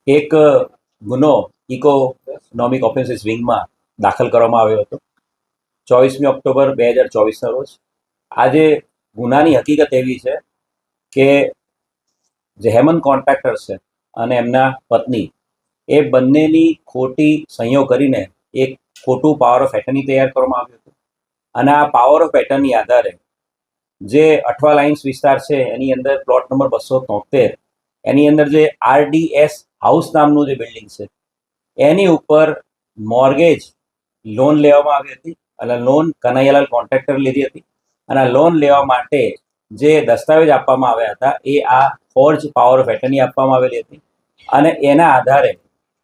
એક ગુનો economic offences વિંગમાં દાખલ કરવામાં આવ્યો હતો 24 ઓક્ટોબર 2024ના રોજ. આજે ગુનાની હકીકત એવી છે કે જે હેમંત કોન્ટ્રાક્ટર છે અને એમના પત્ની એ બંનેની ખોટી સહીઓ કરીને એક ખોટું પાવર ઓફ એટર્ની તૈયાર કરવામાં આવ્યું હતું. અને આ પાવર ઓફ એટર્ની આધારે જે અઠવા લાઇન્સ વિસ્તાર છે એની અંદર પ્લોટ નંબર 273 એની અંદર જે RDS હાઉસ નામનું જે બિલ્ડિંગ છે એની ઉપર મોર્ગેજ લોન લેવામાં આવી હતી. અને લોન કનૈયાલાલ કોન્ટ્રાક્ટર લીધી હતી. અને લોન લેવા માટે જે દસ્તાવેજ આપવામાં આવ્યા હતા એ આ ફોર્જ પાવર ઓફ એટર્ની આપવામાં આવેલી હતી. અને એના આધારે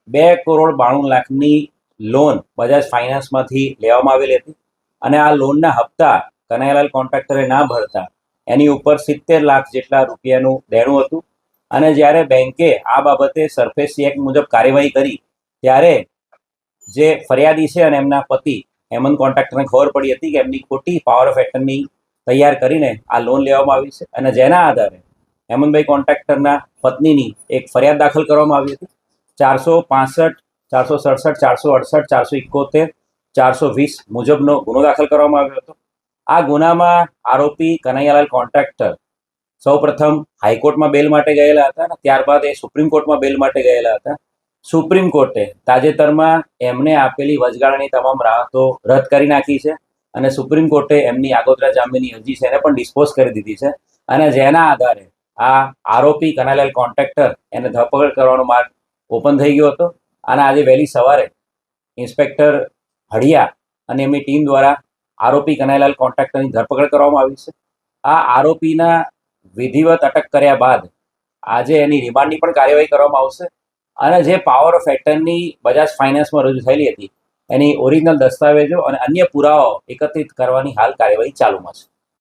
2,92,00,000ની લોન બજાજ ફાઇનાન્સમાંથી લેવામાં આવેલી હતી. અને આ લોનના હપ્તા કનૈયાલાલ કોન્ટ્રાક્ટરે ના ભરતા એની ઉપર 70 લાખ જેટલા રૂપિયાનું દેણું હતું. અને જ્યારે બેંકે આ બાબતે સરફેસી એક્ટ મુજબ કાર્યવાહી કરી ત્યારે જે ફરિયાદી છે અને એમના પતિ હેમંત કોન્ટ્રાક્ટરને ખબર પડી હતી કે એમની ખોટી પાવર ઓફ એટર્ની તૈયાર કરીને આ લોન લેવામાં આવી છે. અને જેના આધારે હેમંતભાઈ કોન્ટ્રાક્ટરના પત્નીની એક ફરિયાદ દાખલ કરવામાં આવી હતી. 465, 467, 468, 471, 420 મુજબનો ગુનો દાખલ કરવામાં આવ્યો હતો. આ ગુનામાં આરોપી કનૈયાલાલ કોન્ટ્રાક્ટર સૌપ્રથમ હાઈકોર્ટમાં બેલ માટે ગયેલા હતા અને ત્યારબાદ એ સુપ્રીમ કોર્ટમાં બેલ માટે ગયેલા હતા. સુપ્રીમ કોર્ટે તાજેતરમાં એમને આપેલી વચગાળાની તમામ રાહતો રદ કરી નાખી છે. અને સુપ્રીમ કોર્ટે એમની આગોતરા જામીનની અરજી છે એને પણ ડિસ્પોઝ કરી દીધી છે. અને જેના આધારે આ આરોપી કનૈયાલાલ કોન્ટ્રાક્ટર એને ધરપકડ કરવાનો માર્ગ ઓપન થઈ ગયો હતો. અને આજે વહેલી સવારે ઇન્સ્પેક્ટર હળિયા અને એમની ટીમ દ્વારા આરોપી કનૈયાલાલ કોન્ટ્રાક્ટરની ધરપકડ કરવામાં આવી છે. આ આરોપીના વિધિવત અટક કર્યા બાદ આજે એની રિમાન્ડની પણ કાર્યવાહી કરવામાં આવશે. અને જે પાવર ઓફ એટર્ની બજાજ ફાઇનાન્સમાં રજૂ થયેલી હતી એની ઓરિજિનલ દસ્તાવેજો અને અન્ય પુરાવાઓ એકત્રિત કરવાની હાલ કાર્યવાહી ચાલુમાં છે.